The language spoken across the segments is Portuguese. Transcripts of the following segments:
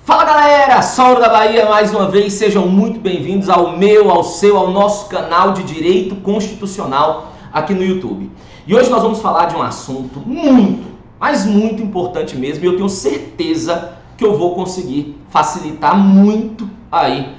Fala galera, Saulo da Bahia mais uma vez, sejam muito bem-vindos ao meu, ao seu, ao nosso canal de Direito Constitucional aqui no YouTube. E hoje nós vamos falar de um assunto muito, mas muito importante mesmo, e eu tenho certeza que eu vou conseguir facilitar muito aí,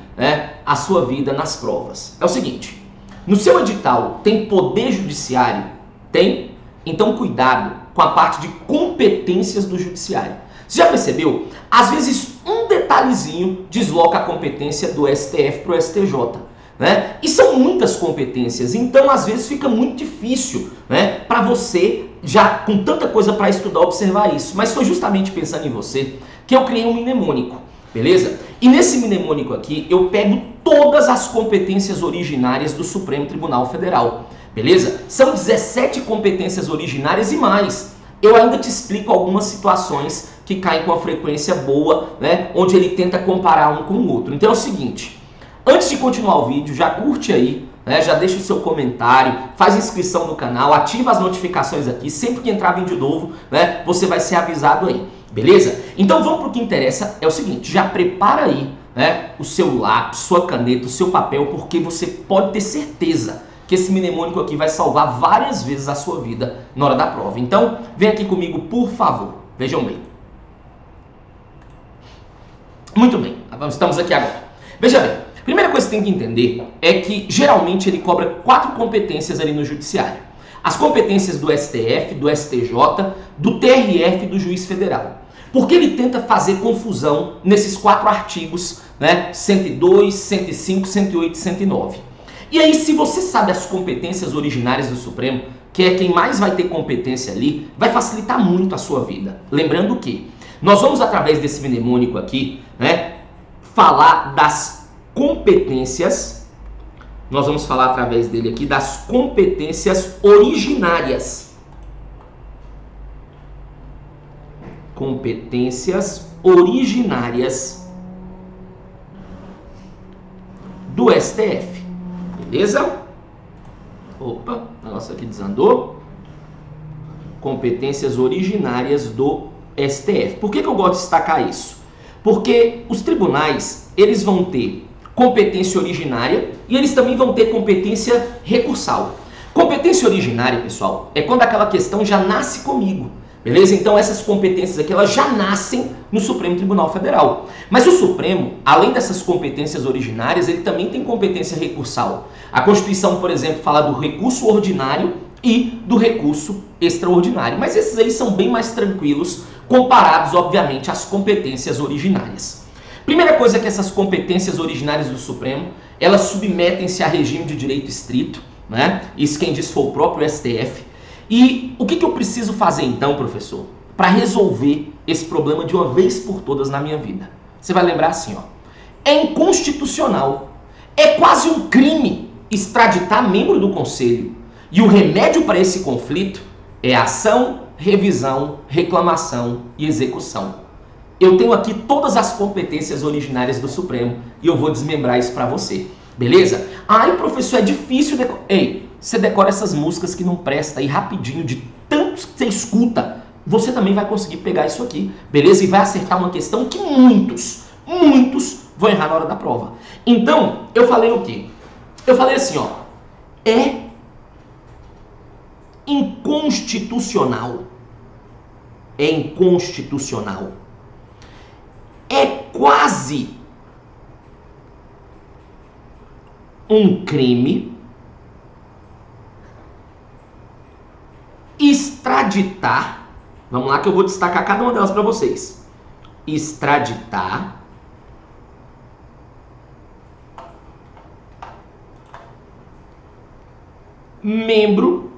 a sua vida nas provas. É o seguinte, no seu edital tem poder judiciário? Tem? Então cuidado com a parte de competências do judiciário. Você já percebeu? Às vezes um detalhezinho desloca a competência do STF para o STJ. Né? E são muitas competências, então às vezes fica muito difícil, né, para você, já com tanta coisa para estudar, observar isso. Mas foi justamente pensando em você que eu criei um mnemônico, beleza? E nesse mnemônico aqui eu pego todas as competências originárias do Supremo Tribunal Federal, beleza? São 17 competências originárias e mais. Eu ainda te explico algumas situações que caem com a frequência boa, né, onde ele tenta comparar um com o outro. Então é o seguinte, antes de continuar o vídeo, já curte aí, né, já deixa o seu comentário, faz inscrição no canal, ativa as notificações aqui, sempre que entrar vídeo novo, né, você vai ser avisado aí, beleza? Então vamos para o que interessa, é o seguinte, já prepara aí, né, o seu lápis, sua caneta, o seu papel, porque você pode ter certeza que esse mnemônico aqui vai salvar várias vezes a sua vida na hora da prova. Então, vem aqui comigo, por favor. Vejam bem. Muito bem, estamos aqui agora. Veja bem, a primeira coisa que você tem que entender é que, geralmente, ele cobra 4 competências ali no judiciário. As competências do STF, do STJ, do TRF e do juiz federal. Porque ele tenta fazer confusão nesses 4 artigos, né? 102, 105, 108 e 109. E aí, se você sabe as competências originárias do Supremo, que é quem mais vai ter competência ali, vai facilitar muito a sua vida. Lembrando que nós vamos, através desse mnemônico aqui, né, falar das competências, nós vamos falar através dele aqui das competências originárias. Competências originárias do STF. Beleza? Opa, o negócio aqui desandou. Competências originárias do STF. Por que eu gosto de destacar isso? Porque os tribunais, eles vão ter competência originária e eles também vão ter competência recursal. Competência originária, pessoal, é quando aquela questão já nasce comigo. Beleza? Então essas competências aqui, elas já nascem no Supremo Tribunal Federal. Mas o Supremo, além dessas competências originárias, ele também tem competência recursal. A Constituição, por exemplo, fala do recurso ordinário e do recurso extraordinário. Mas esses aí são bem mais tranquilos, comparados, obviamente, às competências originárias. Primeira coisa é que essas competências originárias do Supremo, elas submetem-se a regime de direito estrito, né? Isso quem diz foi o próprio STF. E o que eu preciso fazer então, professor, para resolver esse problema de uma vez por todas na minha vida? Você vai lembrar assim, ó, é inconstitucional, é quase um crime extraditar membro do Conselho. E o remédio para esse conflito é ação, revisão, reclamação e execução. Eu tenho aqui todas as competências originárias do Supremo e eu vou desmembrar isso para você, beleza? Ai, professor, é difícil decorar. Ei, você decora essas músicas que não prestam aí rapidinho, de tanto que você escuta, você também vai conseguir pegar isso aqui, beleza? E vai acertar uma questão que muitos vão errar na hora da prova. Então, eu falei o quê? Eu falei assim, ó, é inconstitucional. É inconstitucional. É quase um crime extraditar, vamos lá que eu vou destacar cada uma delas para vocês. Extraditar membro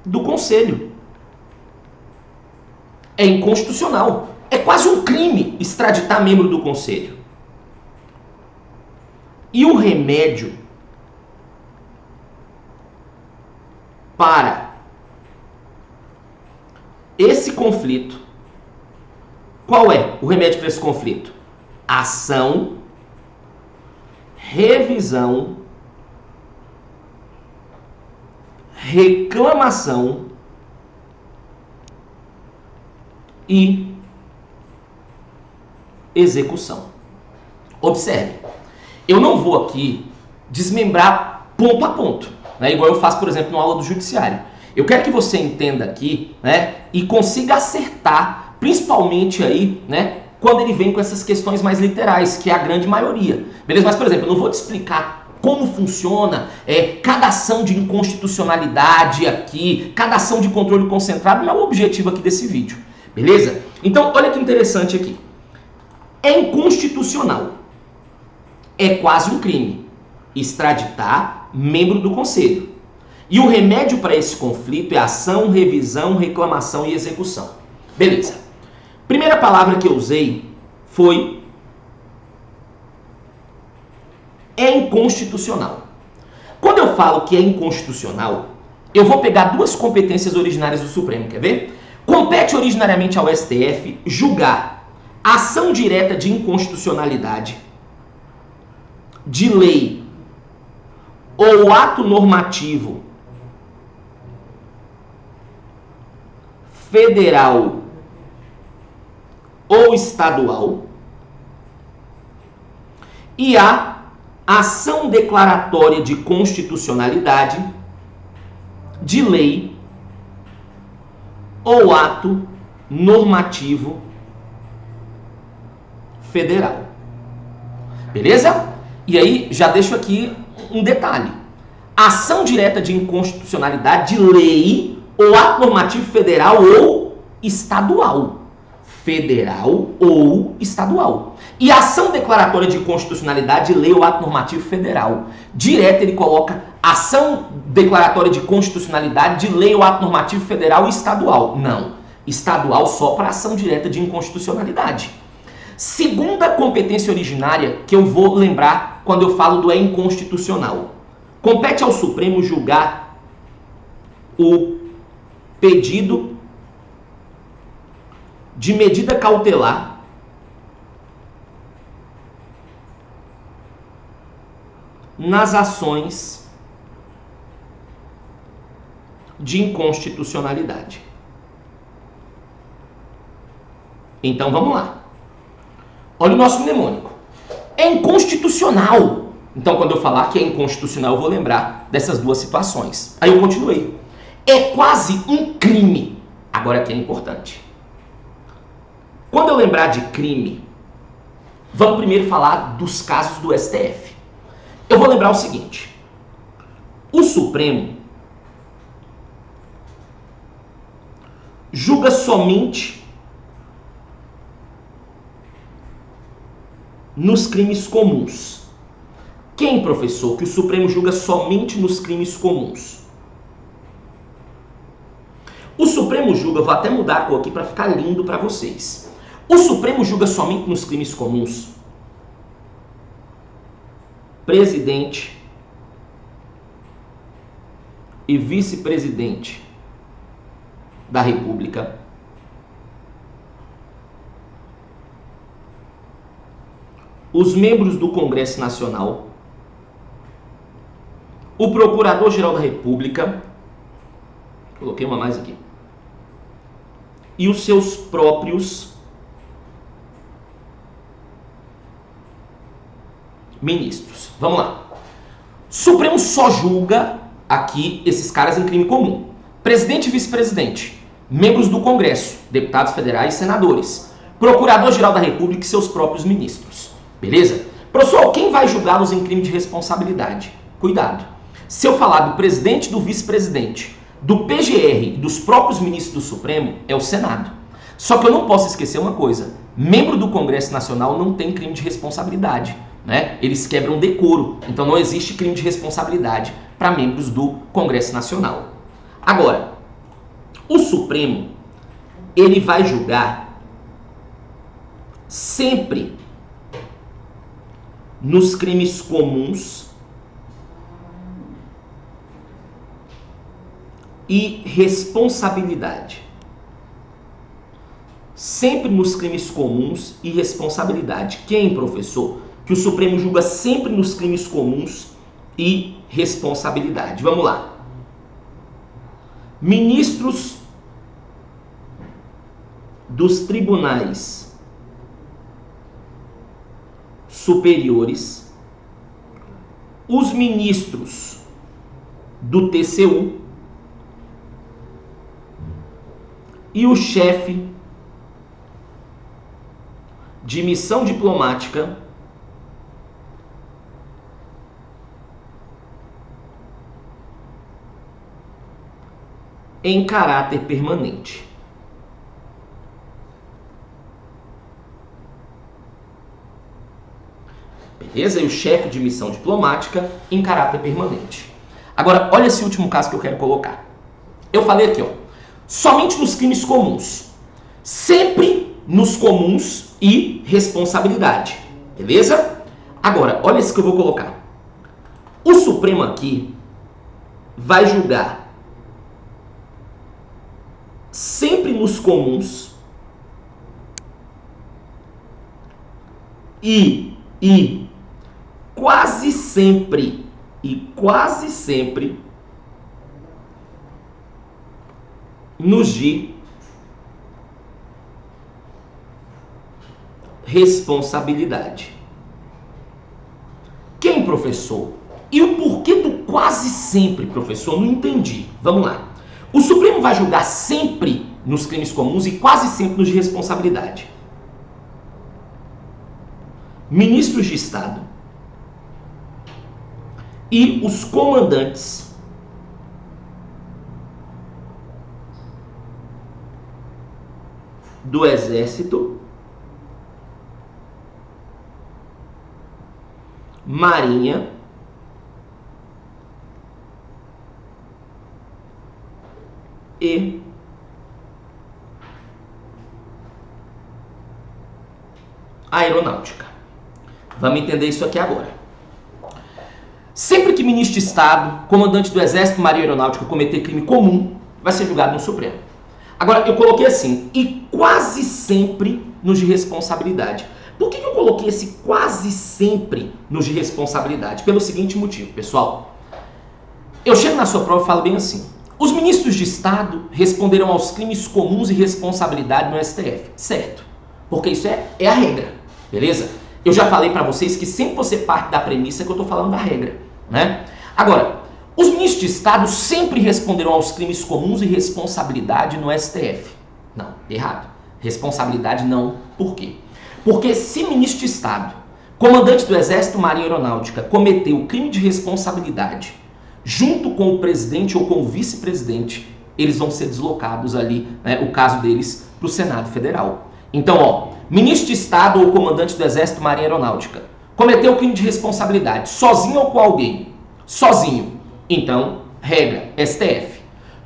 do Conselho. É inconstitucional. É quase um crime extraditar membro do Conselho. E o remédio para esse conflito, qual é o remédio para esse conflito? Ação, revisão, reclamação e execução. Observe, eu não vou aqui desmembrar ponto a ponto, né, igual eu faço, por exemplo, na aula do judiciário. Eu quero que você entenda aqui, né, e consiga acertar, principalmente aí, né, quando ele vem com essas questões mais literais, que é a grande maioria. Beleza? Mas, por exemplo, eu não vou te explicar como funciona cada ação de inconstitucionalidade aqui, cada ação de controle concentrado, não é o objetivo aqui desse vídeo. Beleza? Então, olha que interessante aqui. É inconstitucional. É quase um crime extraditar membro do conselho. E o remédio para esse conflito é ação, revisão, reclamação e execução. Beleza. Primeira palavra que eu usei foi inconstitucional. Quando eu falo que é inconstitucional, eu vou pegar duas competências originárias do Supremo, quer ver? Compete originariamente ao STF julgar ação direta de inconstitucionalidade de lei ou ato normativo federal ou estadual e a ação declaratória de constitucionalidade de lei ou ato normativo federal. Beleza? E aí, já deixo aqui um detalhe. Ação direta de inconstitucionalidade de lei ou ato normativo federal ou estadual. Federal ou estadual. E ação declaratória de constitucionalidade de lei ou ato normativo federal. Direto ele coloca ação declaratória de constitucionalidade de lei ou ato normativo federal e estadual. Não. Estadual só para ação direta de inconstitucionalidade. Segunda competência originária que eu vou lembrar quando eu falo do inconstitucional. Compete ao Supremo julgar o pedido de medida cautelar nas ações de inconstitucionalidade. Então vamos lá. Olha o nosso mnemônico. É inconstitucional. Então, quando eu falar que é inconstitucional, eu vou lembrar dessas duas situações. Aí eu continuei. É quase um crime. Agora aqui é importante. Quando eu lembrar de crime, vamos primeiro falar dos casos do STF. Eu vou lembrar o seguinte. O Supremo julga somente nos crimes comuns. Quem, professor, que o Supremo julga somente nos crimes comuns? O Supremo julga, vou até mudar a cor aqui para ficar lindo para vocês. O Supremo julga somente nos crimes comuns presidente e vice-presidente da República, os membros do Congresso Nacional, o Procurador-Geral da República, coloquei uma mais aqui, e os seus próprios ministros. Vamos lá. Supremo só julga aqui esses caras em crime comum. Presidente e vice-presidente, membros do Congresso, deputados federais e senadores, Procurador-Geral da República e seus próprios ministros. Beleza? Professor, quem vai julgá-los em crime de responsabilidade? Cuidado. Se eu falar do presidente e do vice-presidente, do PGR e dos próprios ministros do Supremo, é o Senado. Só que eu não posso esquecer uma coisa. Membro do Congresso Nacional não tem crime de responsabilidade, né? Eles quebram decoro. Então não existe crime de responsabilidade para membros do Congresso Nacional. Agora, o Supremo, ele vai julgar sempre nos crimes comuns e responsabilidade. Sempre nos crimes comuns e responsabilidade. Quem, professor? Que o Supremo julga sempre nos crimes comuns e responsabilidade. Vamos lá. Ministros dos tribunais superiores, os ministros do TCU e o chefe de missão diplomática em caráter permanente. Beleza? E o chefe de missão diplomática em caráter permanente. Agora, olha esse último caso que eu quero colocar. Eu falei aqui, ó, somente nos crimes comuns. Sempre nos comuns e responsabilidade. Beleza? Agora, olha esse que eu vou colocar. O Supremo aqui vai julgar sempre nos comuns e quase sempre nos de responsabilidade. Quem, professor? E o porquê do quase sempre, professor? Não entendi. Vamos lá. O Supremo vai julgar sempre nos crimes comuns e quase sempre nos de responsabilidade. Ministros de Estado e os comandantes do Exército, Marinha e Aeronáutica. Vamos entender isso aqui agora. Sempre que ministro de Estado, comandante do Exército, Marinha e Aeronáutica cometer crime comum, vai ser julgado no Supremo. Agora, eu coloquei assim, e quase sempre nos de responsabilidade. Por que eu coloquei esse quase sempre nos de responsabilidade? Pelo seguinte motivo, pessoal. Eu chego na sua prova e falo bem assim. Os ministros de Estado responderão aos crimes comuns e responsabilidade no STF. Certo. Porque isso é a regra. Beleza? Eu já falei para vocês que sempre você parte da premissa que eu estou falando da regra, né? Agora, os ministros de Estado sempre responderão aos crimes comuns e responsabilidade no STF. Não, errado. Responsabilidade não. Por quê? Porque se ministro de Estado, comandante do Exército, Marinha e Aeronáutica, cometeu crime de responsabilidade junto com o presidente ou com o vice-presidente, eles vão ser deslocados ali, né, o caso deles, para o Senado Federal. Então, ó, ministro de Estado ou comandante do Exército, Marinha e Aeronáutica cometeu crime de responsabilidade sozinho ou com alguém? Sozinho. Então, regra, STF.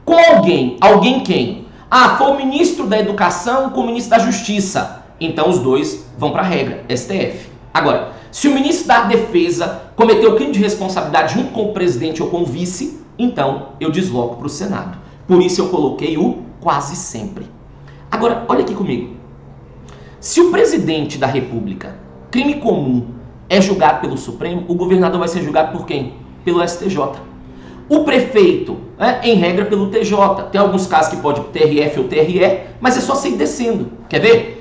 Com alguém. Alguém quem? Ah, foi o ministro da Educação com o ministro da Justiça. Então, os dois vão para a regra, STF. Agora, se o ministro da Defesa cometeu crime de responsabilidade junto com o presidente ou com o vice, então eu desloco para o Senado. Por isso eu coloquei o quase sempre. Agora, olha aqui comigo. Se o presidente da República, crime comum, é julgado pelo Supremo, o governador vai ser julgado por quem? Pelo STJ. O prefeito, em regra, pelo TJ. Tem alguns casos que pode TRF ou TRE, mas é só você ir descendo. Quer ver?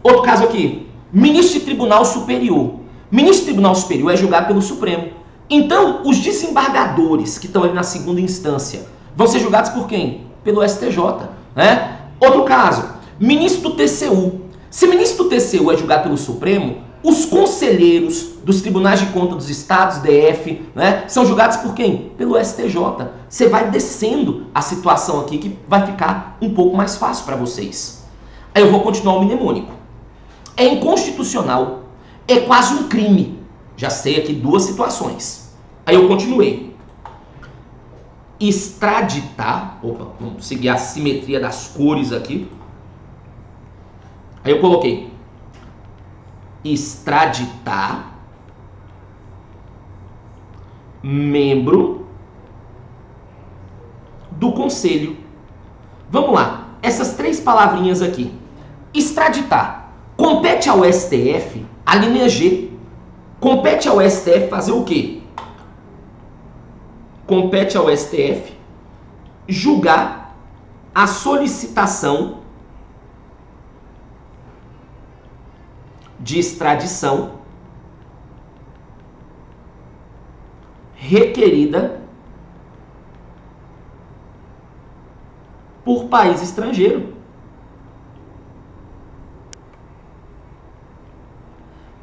Outro caso aqui. Ministro de Tribunal Superior. Ministro de Tribunal Superior é julgado pelo Supremo. Então, os desembargadores que estão ali na segunda instância vão ser julgados por quem? Pelo STJ. Né? Outro caso. Ministro do TCU. Se ministro do TCU é julgado pelo Supremo, os conselheiros dos tribunais de contas dos estados, DF, né, são julgados por quem? Pelo STJ. Você vai descendo a situação aqui que vai ficar um pouco mais fácil para vocês. Aí eu vou continuar o mnemônico. É inconstitucional, é quase um crime. Já sei aqui duas situações. Aí eu continuei. Extraditar, opa, vamos seguir a simetria das cores aqui. Aí eu coloquei extraditar membro do conselho. Vamos lá, essas três palavrinhas aqui. Extraditar. Compete ao STF, a linha G. Compete ao STF fazer o quê? Compete ao STF julgar a solicitação de extradição requerida por país estrangeiro.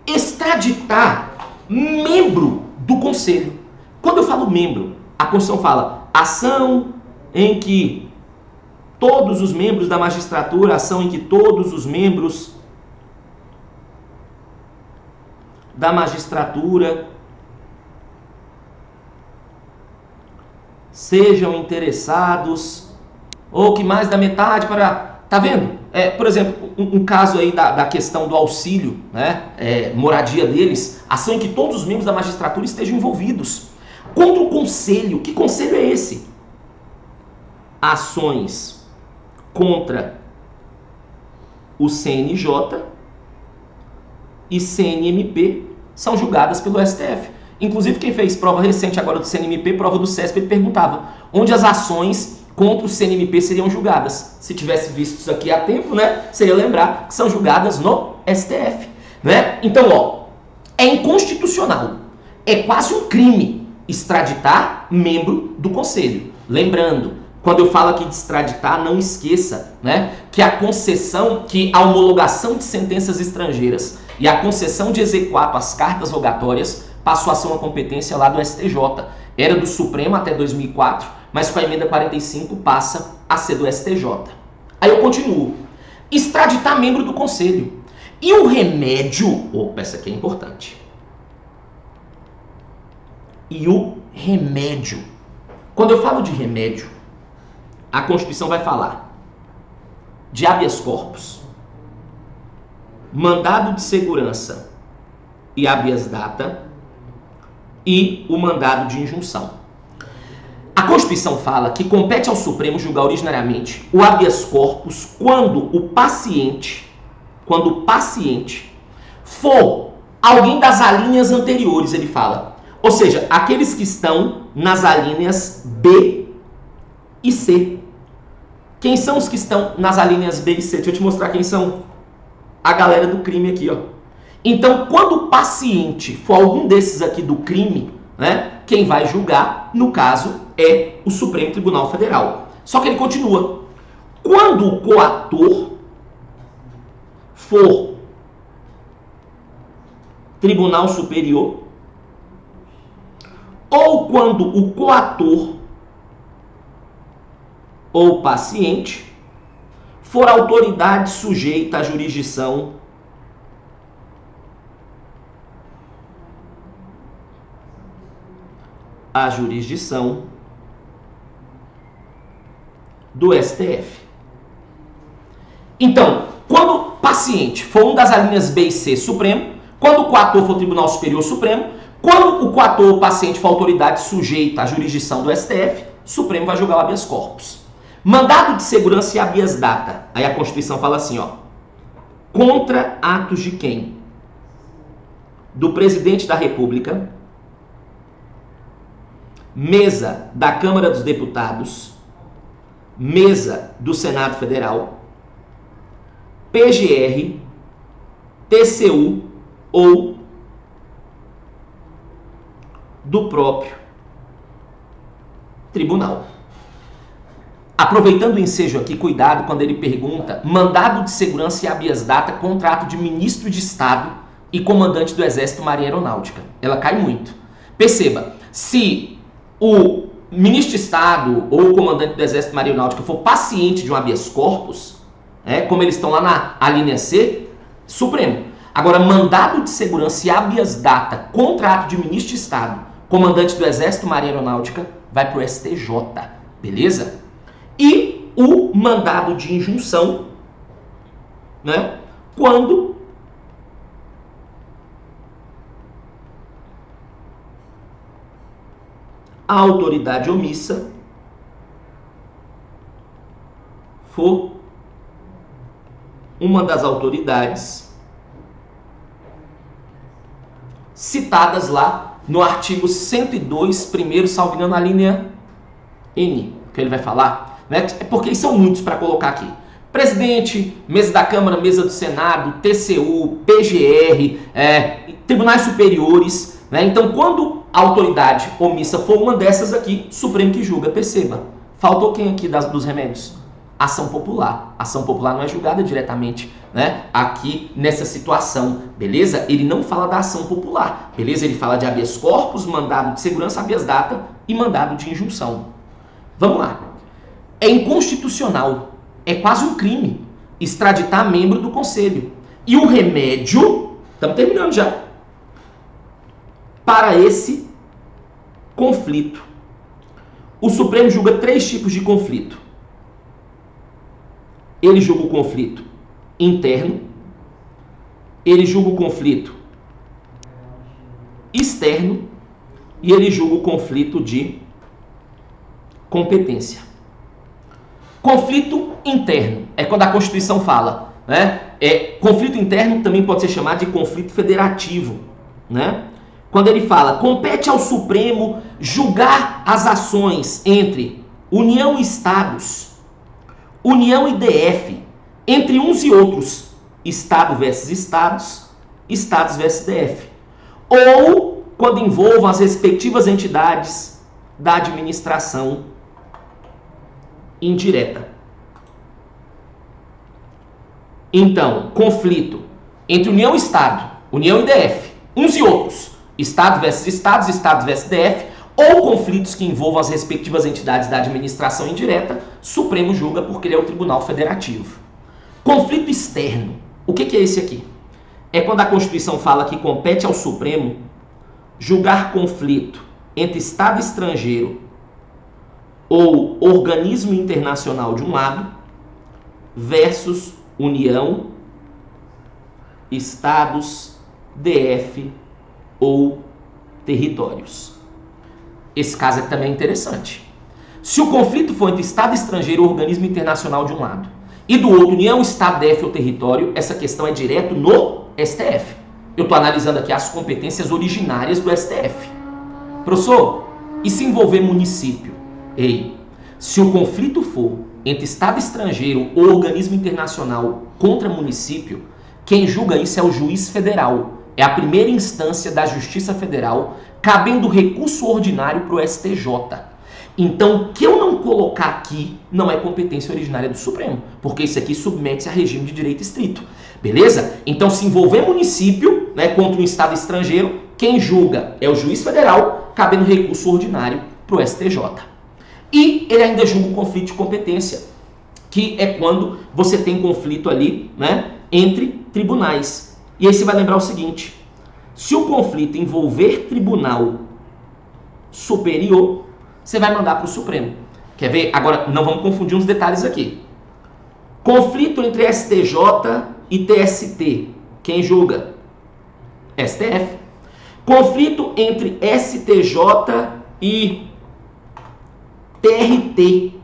Extraditar membro do Conselho. Quando eu falo membro, a Constituição fala ação em que todos os membros da magistratura, ação em que todos os membros da magistratura sejam interessados, ou que mais da metade para... Tá vendo? Por exemplo, um caso aí da questão do auxílio, né? Moradia deles, ação em que todos os membros da magistratura estejam envolvidos. Contra o conselho. Que conselho é esse? Ações contra o CNJ e CNMP são julgadas pelo STF. Inclusive, quem fez prova recente agora do CNMP, prova do CESP, ele perguntava onde as ações contra o CNMP seriam julgadas. Se tivesse visto isso aqui há tempo, né, seria lembrar que são julgadas no STF. Né? Então, ó, é inconstitucional. É quase um crime extraditar membro do Conselho. Lembrando, quando eu falo aqui de extraditar, não esqueça, né, que a concessão, que a homologação de sentenças estrangeiras e a concessão de exequato às cartas rogatórias passou a ser uma competência lá do STJ. Era do Supremo até 2004, mas com a emenda 45 passa a ser do STJ. Aí eu continuo. Extraditar membro do Conselho. E o remédio... Opa, essa aqui é importante. E o remédio. Quando eu falo de remédio, a Constituição vai falar de habeas corpus, mandado de segurança e habeas data e o mandado de injunção. A Constituição fala que compete ao Supremo julgar originariamente o habeas corpus quando o paciente for alguém das alíneas anteriores, ele fala. Ou seja, aqueles que estão nas alíneas B e C. Quem são os que estão nas alíneas B e C? Deixa eu te mostrar quem são. A galera do crime aqui, ó. Então, quando o paciente for algum desses aqui do crime, né, quem vai julgar, no caso, é o Supremo Tribunal Federal. Só que ele continua. Quando o coator for Tribunal Superior, ou quando o coator ou paciente for autoridade sujeita à jurisdição do STF. Então, quando o paciente for um das alíneas B e C, Supremo, quando o coator for Tribunal Superior, Supremo, quando o coator ou paciente for autoridade sujeita à jurisdição do STF, Supremo vai julgar o habeas corpus. Mandado de segurança e habeas data. Aí a Constituição fala assim, ó. Contra atos de quem? Do presidente da República, mesa da Câmara dos Deputados, mesa do Senado Federal, PGR, TCU ou do próprio tribunal. Aproveitando o ensejo aqui, cuidado quando ele pergunta mandado de segurança e habeas data contra ato de ministro de Estado e comandante do Exército, Marinha e Aeronáutica. Ela cai muito. Perceba, se o ministro de Estado ou o comandante do Exército, Marinha e Aeronáutica for paciente de um habeas corpus, como eles estão lá na linha C, Supremo. Agora, mandado de segurança e habeas data contra ato de ministro de Estado, comandante do Exército, Marinha e Aeronáutica, vai para o STJ, beleza? E o mandado de injunção, né, quando a autoridade omissa for uma das autoridades citadas lá no artigo 102, primeiro, salvo engano, na linha N, que ele vai falar, né? Porque são muitos para colocar aqui. Presidente, mesa da Câmara, mesa do Senado, TCU, PGR, tribunais superiores, né? Então, quando a autoridade omissa for uma dessas aqui, Supremo que julga. Perceba, faltou quem aqui dos remédios? Ação popular. Ação popular não é julgada diretamente, né, aqui nessa situação, beleza? Ele não fala da ação popular, beleza? Ele fala de habeas corpus, mandado de segurança, habeas data e mandado de injunção. Vamos lá. É inconstitucional, é quase um crime extraditar membro do Conselho. E o remédio, estamos terminando já, para esse conflito. O Supremo julga 3 tipos de conflito. Ele julga o conflito interno, ele julga o conflito externo e ele julga o conflito de competência. Conflito interno é quando a Constituição fala, né? Conflito interno também pode ser chamado de conflito federativo, né? Quando ele fala, compete ao Supremo julgar as ações entre União e Estados, União e DF, entre uns e outros, Estado versus Estados, Estados versus DF. Ou quando envolvam as respectivas entidades da administração indireta. Então, conflito entre União e Estado, União e DF, uns e outros, Estado versus Estados, Estados versus DF, ou conflitos que envolvam as respectivas entidades da administração indireta, Supremo julga porque ele é o Tribunal Federativo. Conflito externo. O que é esse aqui? É quando a Constituição fala que compete ao Supremo julgar conflito entre Estado estrangeiro ou organismo internacional de um lado versus União, Estados, DF ou territórios. Esse caso aqui também é interessante. Se o conflito for entre Estado estrangeiro ou organismo internacional de um lado e do outro União, Estado, DF ou território, essa questão é direto no STF. Eu estou analisando aqui as competências originárias do STF. Professor, e se envolver município? Ei, se o conflito for entre Estado estrangeiro ou organismo internacional contra município, quem julga isso é o juiz federal. É a primeira instância da Justiça Federal, cabendo recurso ordinário para o STJ. Então, o que eu não colocar aqui não é competência originária do Supremo, porque isso aqui submete-se a regime de direito estrito. Beleza? Então, se envolver município, né, contra um Estado estrangeiro, quem julga é o juiz federal, cabendo recurso ordinário para o STJ. E ele ainda julga o conflito de competência, que é quando você tem conflito ali, né, entre tribunais. E aí você vai lembrar o seguinte, se o conflito envolver tribunal superior, você vai mandar para o Supremo. Quer ver? Agora, não vamos confundir uns detalhes aqui. Conflito entre STJ e TST. Quem julga? STF. Conflito entre STJ e TRT.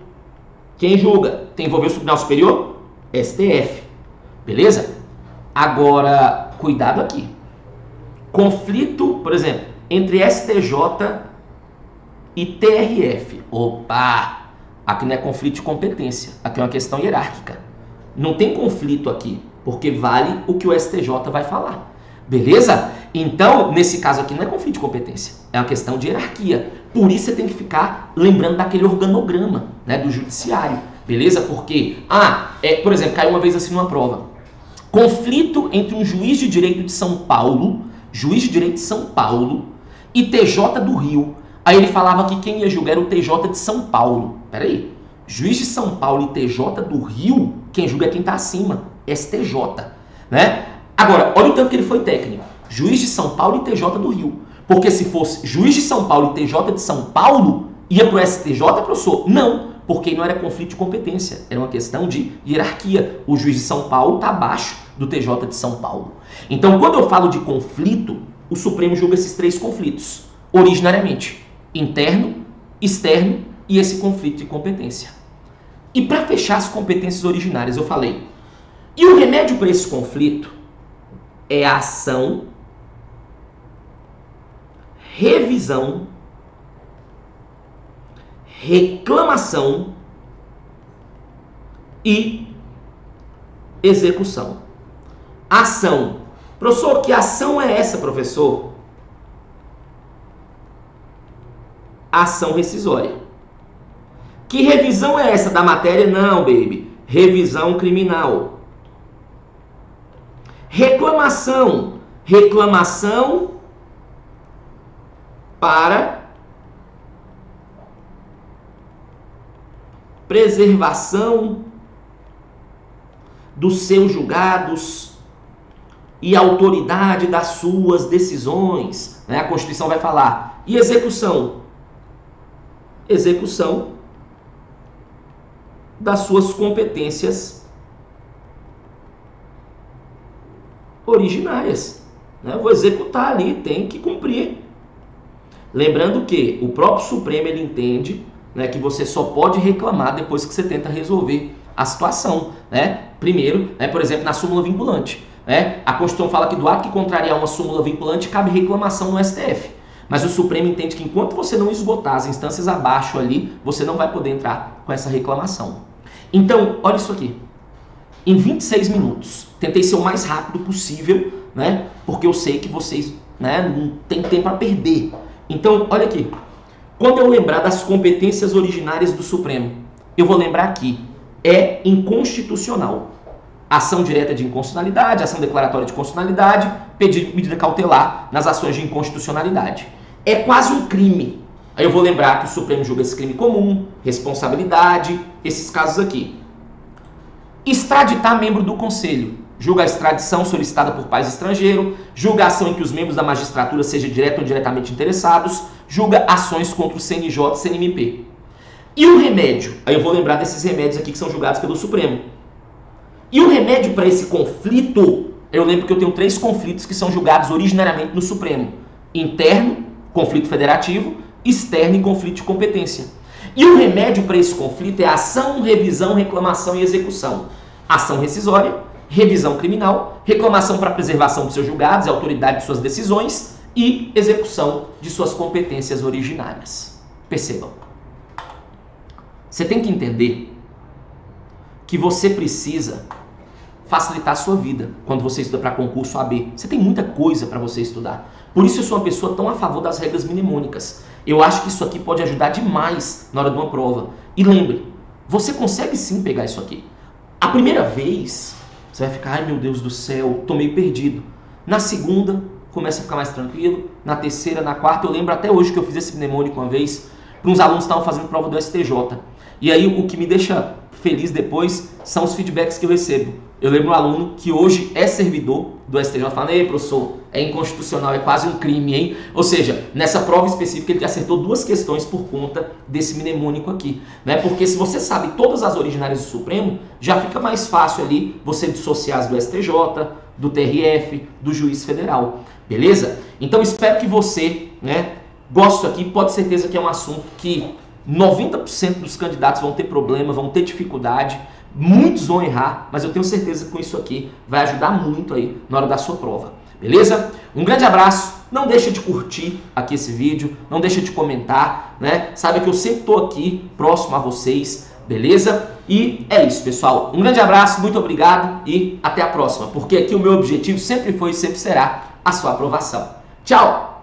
Quem julga? Tem envolver o Tribunal Superior? STF. Beleza? Agora, cuidado aqui. Conflito, por exemplo, entre STJ e TRF. Opa! Aqui não é conflito de competência. Aqui é uma questão hierárquica. Não tem conflito aqui, porque vale o que o STJ vai falar. Beleza? Então, nesse caso aqui não é conflito de competência. É uma questão de hierarquia. Por isso você tem que ficar lembrando daquele organograma, né, do judiciário. Beleza? Porque, por exemplo, caiu uma vez assim numa prova. Conflito entre um juiz de direito de São Paulo, e TJ do Rio. Aí ele falava que quem ia julgar era o TJ de São Paulo. Peraí, juiz de São Paulo e TJ do Rio, quem julga é quem está acima, STJ. Né? Agora, olha o tanto que ele foi técnico. Juiz de São Paulo e TJ do Rio. Porque se fosse juiz de São Paulo e TJ de São Paulo, ia para o STJ, professor? Não, porque não era conflito de competência, era uma questão de hierarquia. O juiz de São Paulo está abaixo do TJ de São Paulo. Então, quando eu falo de conflito, o Supremo julga esses 3 conflitos, originariamente, interno, externo e esse conflito de competência. E para fechar as competências originárias, eu falei, e o remédio para esse conflito é a ação, revisão, reclamação e execução. Ação. Professor, que ação é essa, professor? Ação rescisória. Que revisão é essa da matéria? Não, baby. Revisão criminal. Reclamação. Reclamação para preservação dos seus julgados e autoridade das suas decisões. Né? A Constituição vai falar. E execução? Execução das suas competências originárias. Né? Eu vou executar ali, tem que cumprir. Lembrando que o próprio Supremo ele entende, né, que você só pode reclamar depois que você tenta resolver a situação. Né? Primeiro, né, por exemplo, na súmula vinculante. Né? A Constituição fala que do ato que contrariar uma súmula vinculante cabe reclamação no STF. Mas o Supremo entende que enquanto você não esgotar as instâncias abaixo ali, você não vai poder entrar com essa reclamação. Então, olha isso aqui. Em 26 minutos, tentei ser o mais rápido possível, né? Porque eu sei que vocês, né, não tem tempo a perder. Então, olha aqui. Quando eu lembrar das competências originárias do Supremo, eu vou lembrar aqui. É inconstitucional. Ação direta de inconstitucionalidade, ação declaratória de constitucionalidade, pedido de medida cautelar nas ações de inconstitucionalidade. É quase um crime. Aí eu vou lembrar que o Supremo julga esse crime comum, responsabilidade, esses casos aqui. Extraditar membro do Conselho. Julga a extradição solicitada por país estrangeiro, julga a ação em que os membros da magistratura sejam direto ou indiretamente interessados, julga ações contra o CNJ e CNMP. E o remédio? Aí eu vou lembrar desses remédios aqui que são julgados pelo Supremo. E o remédio para esse conflito, eu lembro que eu tenho 3 conflitos que são julgados originariamente no Supremo. Interno, conflito federativo, externo e conflito de competência. E o remédio para esse conflito é ação, revisão, reclamação e execução. Ação rescisória, revisão criminal, reclamação para preservação dos seus julgados e autoridade de suas decisões e execução de suas competências originárias. Percebam. Você tem que entender que você precisa facilitar a sua vida quando você estuda para concurso AB. Você tem muita coisa para você estudar. Por isso eu sou uma pessoa tão a favor das regras mnemônicas. Eu acho que isso aqui pode ajudar demais na hora de uma prova. E lembre, você consegue sim pegar isso aqui. A primeira vez, você vai ficar, ai meu Deus do céu, tô meio perdido. Na segunda, começa a ficar mais tranquilo. Na terceira, na quarta, eu lembro até hoje que eu fiz esse mnemônico uma vez para uns alunos que estavam fazendo prova do STJ. E aí o que me deixa feliz depois são os feedbacks que eu recebo. Eu lembro um aluno que hoje é servidor do STJ falando, ei professor, é inconstitucional, é quase um crime, hein? Ou seja, nessa prova específica ele acertou 2 questões por conta desse mnemônico aqui, né? Porque se você sabe todas as originárias do Supremo, já fica mais fácil ali você dissociar as do STJ, do TRF, do juiz federal, beleza? Então espero que você, né, goste disso aqui, pode ter certeza que é um assunto que 90% dos candidatos vão ter problema, vão ter dificuldade, muitos vão errar, mas eu tenho certeza que com isso aqui vai ajudar muito aí na hora da sua prova, beleza? Um grande abraço, não deixa de curtir aqui esse vídeo, não deixa de comentar, né? Sabe que eu sempre estou aqui próximo a vocês, beleza? E é isso, pessoal. Um grande abraço, muito obrigado e até a próxima, porque aqui o meu objetivo sempre foi e sempre será a sua aprovação. Tchau!